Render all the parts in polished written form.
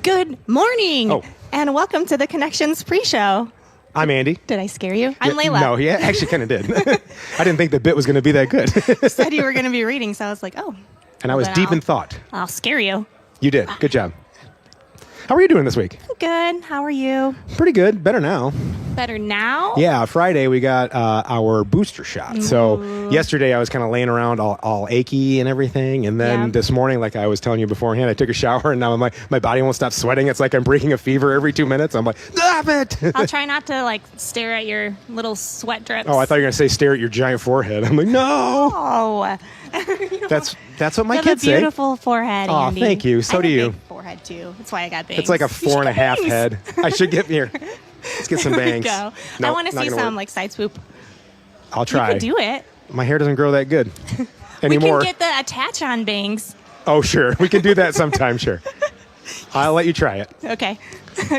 Good morning, Oh. and welcome to the Connections pre-show. I'm Andy. Did I scare you? I'm Layla. No, yeah, actually kind of did. I didn't think the bit was going to be that good. You said you were going to be reading, so I was like, oh. And I was Then deep in thought. I'll scare you. You did. Good job. How are you doing this week? Good. How are you? Pretty good. Better now. Better now? Yeah, Friday we got our booster shot. So yesterday I was kind of laying around all achy and everything. And then this morning, like I was telling you beforehand, I took a shower and now I'm like, my body won't stop sweating. It's like I'm breaking a fever every 2 minutes. I'm like, stop it. I'll try not to stare at your little sweat drips. Oh, I thought you were going to say stare at your giant forehead. I'm like, no. Oh. That's what my You have kids a say. beautiful forehead, Oh, Andy. thank you. So I do have a you. big forehead, too. That's why I got bangs. It's like a You should get 4.5 bangs. head. I should get here. Let's get some There we bangs. go. Nope, I want to not see gonna some work. side swoop. I'll try. You could do it. My hair doesn't grow that good We anymore. can get the attach-on bangs. Oh, sure. We can do that sometime, sure. I'll let you try it. Okay.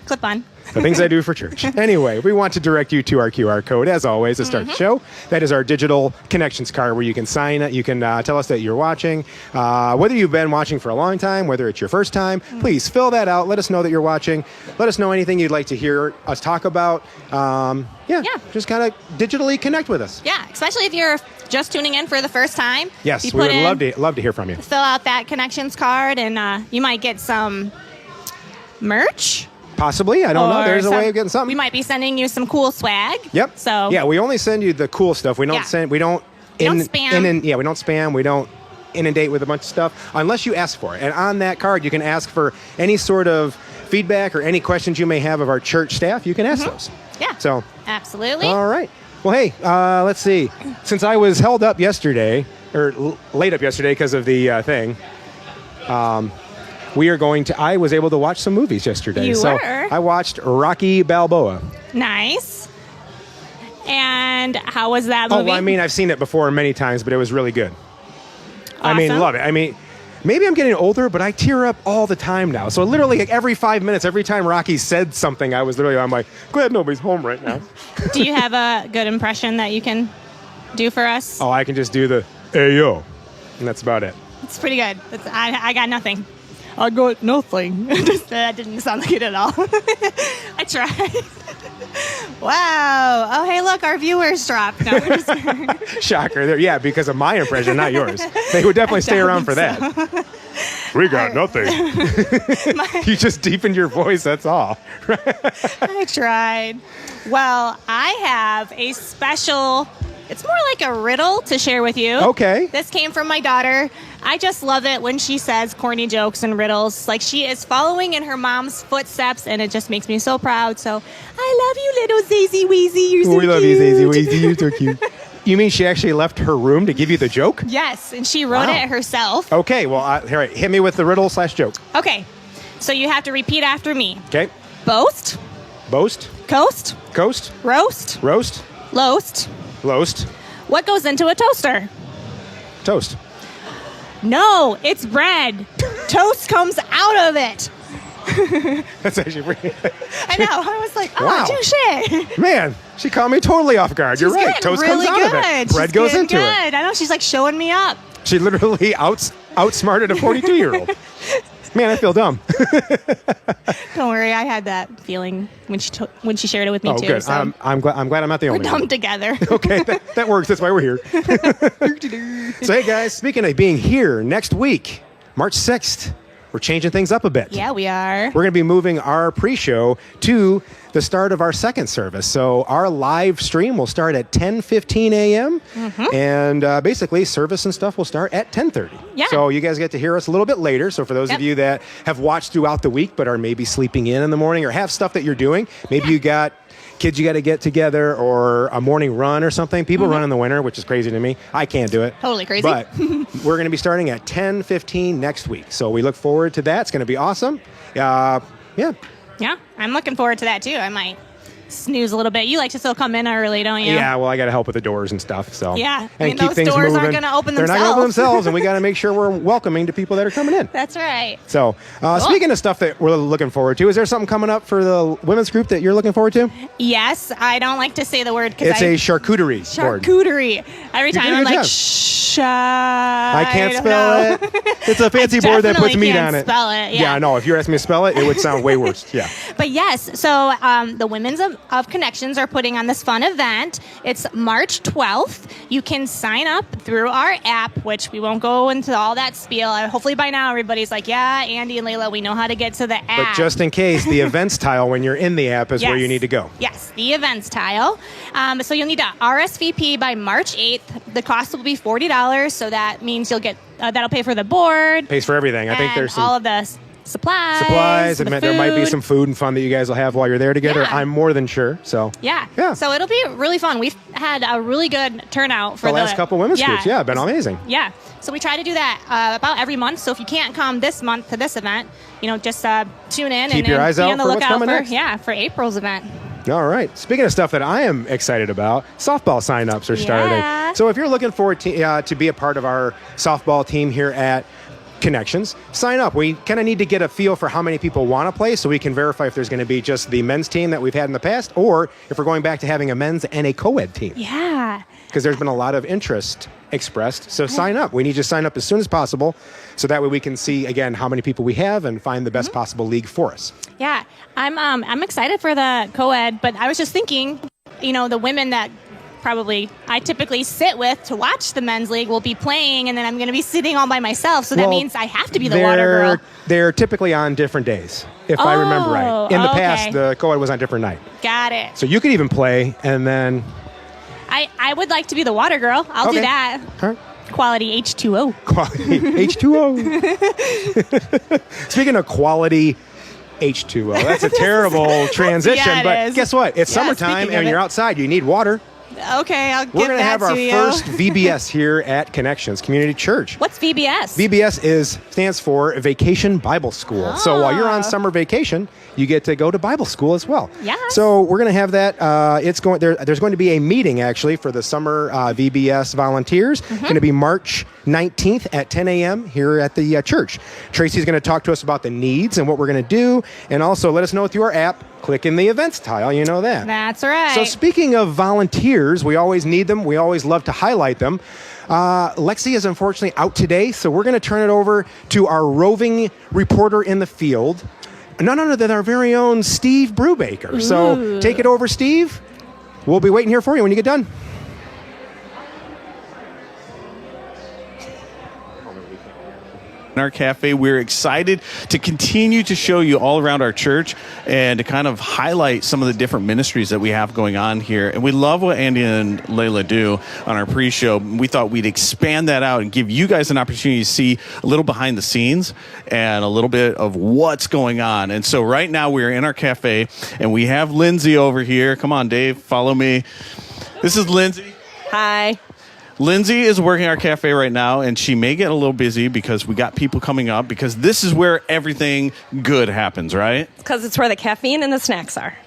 Clip on. The things I do for church. Anyway, we want to direct you to our QR code, as always, to start the show. That is our digital connections card where you can sign it. You can tell us that you're watching. Whether you've been watching for a long time, whether it's your first time, please fill that out. Let us know that you're watching. Let us know anything you'd like to hear us talk about. Just kind of digitally connect with us. Yeah, especially if you're just tuning in for the first time. Yes, You we put would in- love to hear from you. Fill out that connections card, and you might get some merch. Possibly. I don't know. or There's a some- way of getting something. We might be sending you some cool swag. Yep. So yeah, we only send you the cool stuff. We don't Yeah. send. We don't. We don't spam. We don't spam. We don't inundate with a bunch of stuff unless you ask for it. And on that card, you can ask for any sort of feedback or any questions you may have of our church staff. You can ask those. Yeah. So. Absolutely. All right. Well, hey, let's see. Since I was held up yesterday, or laid up yesterday because of the thing, we are going to. I was able to watch some movies yesterday. You so were? I watched Rocky Balboa. Nice. And how was that movie? Oh, well, I mean, I've seen it before many times, but it was really good. I mean, Awesome. love it. I mean, maybe I'm getting older, but I tear up all the time now. So literally, like, every 5 minutes, every time Rocky said something, I'm like, glad nobody's home right now. Do you have a good impression that you can do for us? Oh, I can just do the Ayo, and that's about it. It's pretty good. I got nothing. I got nothing. That didn't sound like it at all. I tried. Wow. Oh, hey, look, our viewers dropped. No, we're just Shocker. There, yeah, because of my impression, not yours. They would definitely stay don't around for think that. We got nothing. You just deepened your voice, that's all. I tried. Well, I have a special, it's more like a riddle to share with you. Okay. This came from my daughter. I just love it when she says corny jokes and riddles. Like, she is following in her mom's footsteps, and it just makes me so proud. So, I love you, little Zazy Weezy. You're so We love cute. you, Zazy Weezy. You're so cute. You mean she actually left her room to give you the joke? Yes, and she wrote Wow. it herself. Okay, well, all right, hit me with the riddle / joke. Okay, so you have to repeat after me. Okay. Boast, Boast, coast, coast, roast, roast, loast. loast, What goes into a toaster? toast. No, it's bread. Toast comes out of it. That's actually pretty. I know. I was like, oh, Wow. touche. Man, she caught me totally off guard. You're right. Getting Toast really comes good. out of it. She's Bread goes getting into it. good. I know. She's like showing me up. She literally outsmarted a 42-year-old. Man, I feel dumb. Don't worry, I had that feeling when she shared it with me Oh, too. good. So I'm glad I'm not the we're only dumb one. together. Okay, that works. That's why we're here. So, hey, guys, speaking of being here, next week, March 6th, we're changing things up a bit. Yeah, we are. We're going to be moving our pre-show to the start of our second service. So our live stream will start at 10:15 a.m. And basically service and stuff will start at 10:30. Yeah. So you guys get to hear us a little bit later. So for those Yep. of you that have watched throughout the week but are maybe sleeping in the morning or have stuff that you're doing, maybe you got kids you got to get together or a morning run or something. People run in the winter, which is crazy to me. I can't do it. Totally crazy. But we're going to be starting at 10:15 next week. So we look forward to that. It's going to be awesome. Yeah. Yeah, I'm looking forward to that too. I might snooze a little bit. You like to still come in early, don't you? Yeah, well, I got to help with the doors and stuff. So Yeah. I and mean, keep those things doors moving. aren't going to open They're themselves. not going to open themselves, and we got to make sure we're welcoming to people that are coming in. That's right. So, speaking of stuff that we're looking forward to, is there something coming up for the women's group that you're looking forward to? Yes, I don't like to say the word because It's a charcuterie board. charcuterie. Every You're time doing a I'm good like, job. shh. I can't don't spell know. it. It's a fancy board that puts definitely meat can't on it. spell it, yeah. I know. If you asked me to spell it, it would sound way worse. Yeah. But yes, so the Women's of Connections are putting on this fun event. It's March 12th. You can sign up through our app, which we won't go into all that spiel. Hopefully by now everybody's like, yeah, Andy and Layla, we know how to get to the app. But just in case, the events tile when you're in the app is where you need to go. Yes, the events tile. So you'll need to RSVP by March 8th. The cost will be $40, so that means you'll get that'll pay for the board. Pays for everything. I think and there's some all of the supplies. and the there might be food. some food and fun that you guys will have while you're there together. Yeah. I'm more than sure. So Yeah. Yeah. So it'll be really fun. We've had a really good turnout for the last couple women's groups, been amazing. Yeah. So we try to do that about every month. So if you can't come this month to this event, just tune in Keep and your eyes be out on the for what's lookout coming for next. for April's event. All right. Speaking of stuff that I am excited about, softball signups are starting. Yeah. So if you're looking forward to be a part of our softball team here at Connections, sign up. We kind of need to get a feel for how many people want to play so we can verify if there's going to be just the men's team that we've had in the past or if we're going back to having a men's and a co-ed team. Yeah. Because there's been a lot of interest expressed. So sign up. We need you to sign up as soon as possible so that way we can see, again, how many people we have and find the best possible league for us. Yeah. I'm excited for the co-ed, but I was just thinking, the women that I typically sit with to watch the men's league will be playing, and then I'm going to be sitting all by myself. So that means I have to be the water girl. They're typically on different days, if I remember right. In the past, the co-ed was on a different night. Got it. So you could even play, and then... I would like to be the water girl. I'll do that. All right. Quality H2O. Quality H2O. Speaking of quality H2O, that's a terrible transition. Yeah, it but is. guess what? It's summertime, speaking of and you're it. outside. You need water. Okay, I'll We're give going to that have our to you. first VBS here at Connections Community Church. What's VBS? VBS stands for Vacation Bible School. So while you're on Oh. summer vacation, you get to go to Bible school as well. Yes. So we're going to have that. There's going to be a meeting actually for the summer VBS volunteers. Going to be March 19th at 10 a.m. here at the church. Tracy's going to talk to us about the needs and what we're going to do, and also let us know through our app. Click in the events tile. You know that. That's right. So speaking of volunteers, we always need them. We always love to highlight them. Lexi is unfortunately out today, so we're going to turn it over to our roving reporter in the field, none other than our very own Steve Brubaker. So take it over, Steve. We'll be waiting here for you when you get done. In our cafe, we're excited to continue to show you all around our church and to kind of highlight some of the different ministries that we have going on here. And we love what Andy and Layla do on our pre-show. We thought we'd expand that out and give you guys an opportunity to see a little behind the scenes and a little bit of what's going on. And so right now we're in our cafe and we have Lindsay over here. Come on, Dave, follow me. This is Lindsay. Hi. Lindsay is working our cafe right now, and she may get a little busy because we got people coming up because this is where everything good happens, right? Because it's where the caffeine and the snacks are.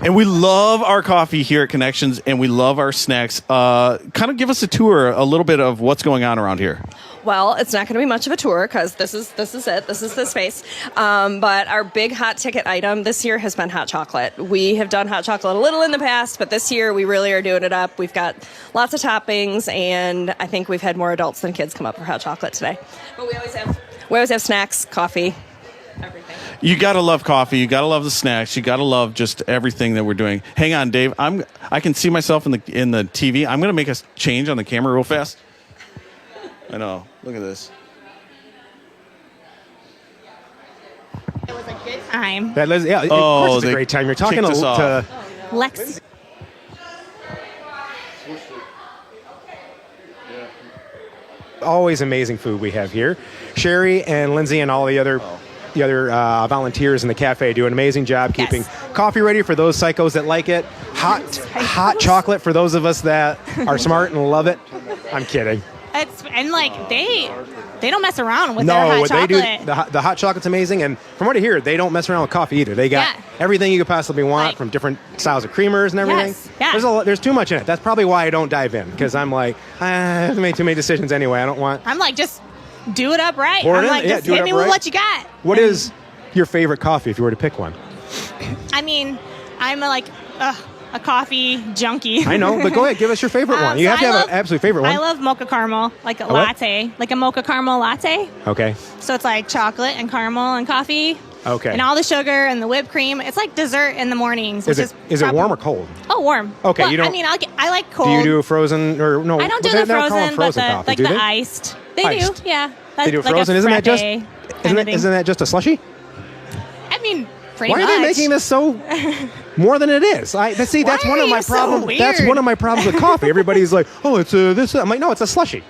And we love our coffee here at Connections, and we love our snacks. Kind of give us a tour, a little bit of what's going on around here. Well, it's not going to be much of a tour because this is it. This is the space. But our big hot ticket item this year has been hot chocolate. We have done hot chocolate a little in the past, but this year we really are doing it up. We've got lots of toppings, and I think we've had more adults than kids come up for hot chocolate today. But we always have snacks, coffee, everything. You gotta love coffee. You gotta love the snacks. You gotta love just everything that we're doing. Hang on, Dave. I can see myself in the TV. I'm gonna make a change on the camera real fast. I know. Look at this. It was a good time. Of course it's a great time. You're talking kicked us to off. Lex. always amazing food we have here. Sherry and Lindsay and all the other volunteers in the cafe do an amazing job keeping coffee ready for those psychos that like it. Hot chocolate for those of us that are smart and love it. I'm kidding. and like they don't mess around with their No, hot what they do, chocolate. the hot chocolate's amazing, and from what I hear, they don't mess around with coffee either. They got Yeah. everything you could possibly want Like- from different styles of creamers and everything. Yes, yeah. There's too much in it. That's probably why I don't dive in, because I'm like, I've made too many decisions anyway. I don't want. I'm like, just do it up right. Pour it I'm in, like, yeah, just do it hit up me with right. what you got. What And, is your favorite coffee if you were to pick one? I mean, I'm a coffee junkie. I know, but go ahead, give us your favorite one. You so have to I have love- an absolute favorite one. I love mocha caramel, like a what? latte, like a mocha caramel latte. Okay. So it's like chocolate and caramel and coffee. Okay. And all the sugar and the whipped cream. It's like dessert in the mornings. Is which it warm or cold? Oh, warm. Okay, Well, you don't- I mean, I like cold. Do you do frozen or no? I don't do they the don't call them frozen, but the coffee, like do the they? iced. They Iced. do, yeah. They do Like a frozen. Isn't that just? frappe Isn't that just a slushie? I mean, pretty Why much. are they making this so more than it is? That's Why one are of my you so problems. That's weird? one of my problems with coffee. Everybody's like, oh, it's this. I'm like, no, it's a slushie.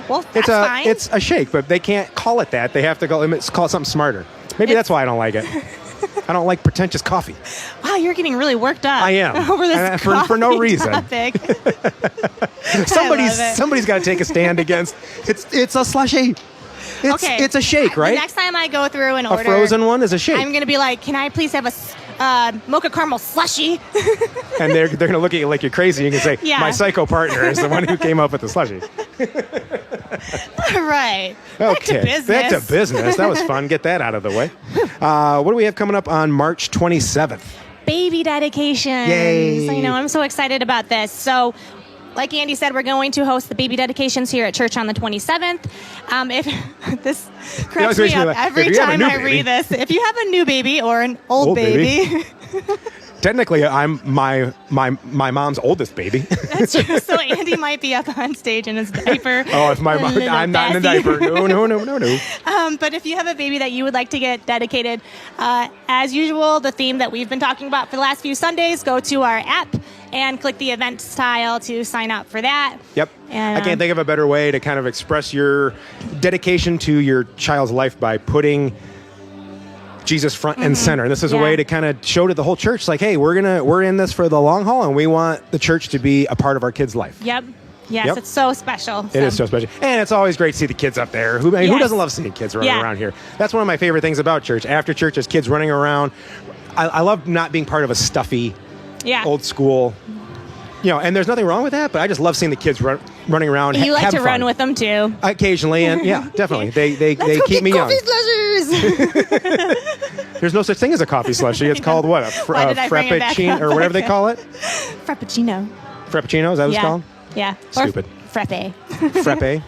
Well, that's fine. It's a shake, but they can't call it that. They have to call it something smarter. Maybe that's why I don't like it. I don't like pretentious coffee. Wow, you're getting really worked up. I am. over this For no coffee reason. topic. I love it. Somebody's got to take a stand against. It's a slushie. It's a shake, The right? next time I go through and A order, frozen one is a shake. I'm gonna be like, can I please have a mocha caramel slushie? And they're going to look at you like you're crazy. You can say, Yeah. my psycho partner is the one who came up with the slushie. All right. Okay. Back to business. That was fun. Get that out of the way. What do we have coming up on March 27th? Baby dedications. Yay. I know, I'm so excited about this. So, like Andy said, we're going to host the baby dedications here at church on the 27th. If this cracks makes me me up laugh. every If you have a time new I baby. read this. If you have a new baby or an old baby, Technically, I'm my mom's oldest baby. that's true. So Andy might be up on stage in his diaper. Oh, if my A mom, little I'm not in a Bessie. diaper. No. But if you have a baby that you would like to get dedicated, as usual, the theme that we've been talking about for the last few Sundays, go to our app and click the event tile to sign up for that. Yep. And, I can't think of a better way to kind of express your dedication to your child's life by putting Jesus front and center. And this is a Yeah. way to kind of show to the whole church, like, hey, we're in this for the long haul, and we want the church to be a part of our kids' life. Yep. Yes, Yep. it's so special. It is so special. And it's always great to see the kids up there. Who Yes. doesn't love seeing kids running Yeah. around here? That's one of my favorite things about church. After church, there's kids running around. I love not being part of a stuffy, Yeah. old school, and there's nothing wrong with that, but I just love seeing the kids running around. You like have to run fun. with them too. Occasionally, and yeah, definitely. They Let's go keep get me young. coffee slushies. There's no such thing as a coffee slushie. It's called what? Why did I bring it back Frappuccino, up or whatever they like call it? Frappuccino. Frappuccino, is that what it's Yeah. called? Yeah. Stupid. Or frappe. Frappe.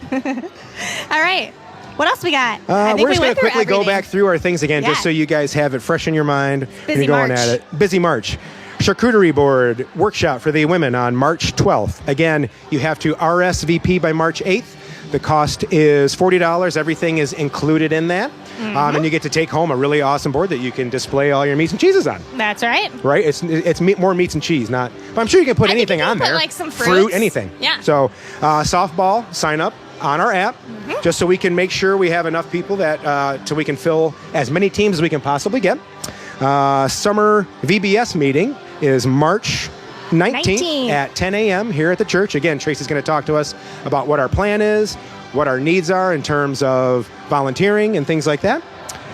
All right. What else we got? I think We're we just going went to through quickly go everything. back through our things again, just Yeah. so you guys have it fresh in your mind. when Busy you're going March. at it. Busy March. Charcuterie board workshop for the women on March 12th. Again, you have to RSVP by March 8th. The cost is $40. Everything is included in that. And you get to take home a really awesome board that you can display all your meats and cheeses on. That's right. Right? It's more meats and cheese, not. But I'm sure you can put I think anything you can on put, there. like, some fruit, fruits. anything. Yeah. So softball, sign up on our app, just so we can make sure we have enough people that so we can fill as many teams as we can possibly get. Summer VBS meeting is March 19th at 10 a.m. here at the church. Again, Tracy's going to talk to us about what our plan is, what our needs are in terms of volunteering and things like that.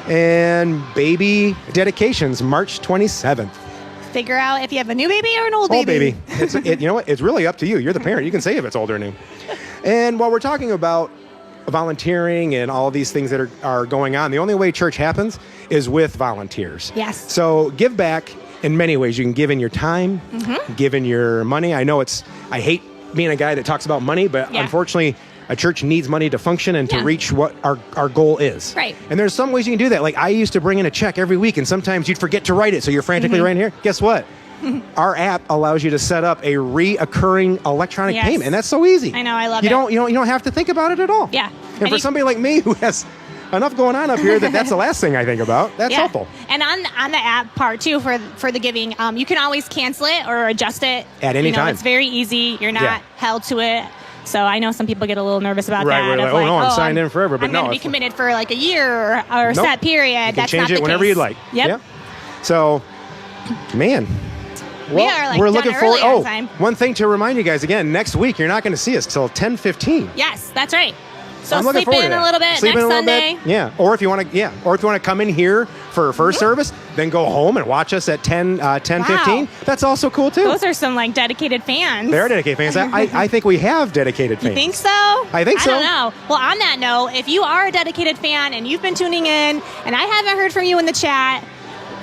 And baby dedications, March 27th. Figure out if you have a new baby or an old Old baby. baby. You know what? It's really up to you. You're the parent. You can say if it's old or new. And while we're talking about volunteering and all these things that are going on, the only way church happens is with volunteers. Yes. So give back in many ways. You can give in your time, give in your money. I hate being a guy that talks about money, but Yeah. unfortunately, a church needs money to function and to Yeah. reach what our goal is. Right. And there's some ways you can do that. Like I used to bring in a check every week, and sometimes you'd forget to write it, so you're frantically writing here. Guess what? Our app allows you to set up a reoccurring electronic Yes. payment, and that's so easy. I know, I love you it. You don't have to think about it at all. Yeah. And And for you- somebody like me who has enough going on up here that's the last thing I think about. That's helpful. And on the app part too for the giving, you can always cancel it or adjust it At any time. It's very easy. You're not Yeah. held to it. So I know some people get a little nervous about Right, that. we're of like, oh, no, I'm signed in forever, but I'm no, going to be if- committed for like a year or a You set period. can That's change not it the whenever case. you'd like. Yep. Yeah. So, man, We are like we're done looking early forward. on time. One thing to remind you guys again: next week you're not going to see us till 10:15. Yes, that's right. So I'm looking sleep forward in to that. a little bit Sleep next in a little Sunday. bit. Yeah. Or if you want to, come in here for first service, then go home and watch us at 10:15. Wow. That's also cool too. Those are some like dedicated fans. They're dedicated fans. I think we have dedicated fans. You think so? I think so. I don't know. Well, on that note, if you are a dedicated fan and you've been tuning in and I haven't heard from you in the chat,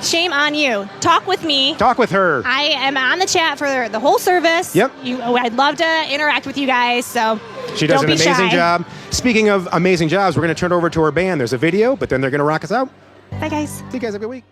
shame on you. Talk with me. Talk with her. I am on the chat for the whole service. Yep. I'd love to interact with you guys. So She does don't an be amazing shy. job. Speaking of amazing jobs, we're going to turn it over to our band. There's a video, but then they're going to rock us out. Bye, guys. See you guys. Have a good week.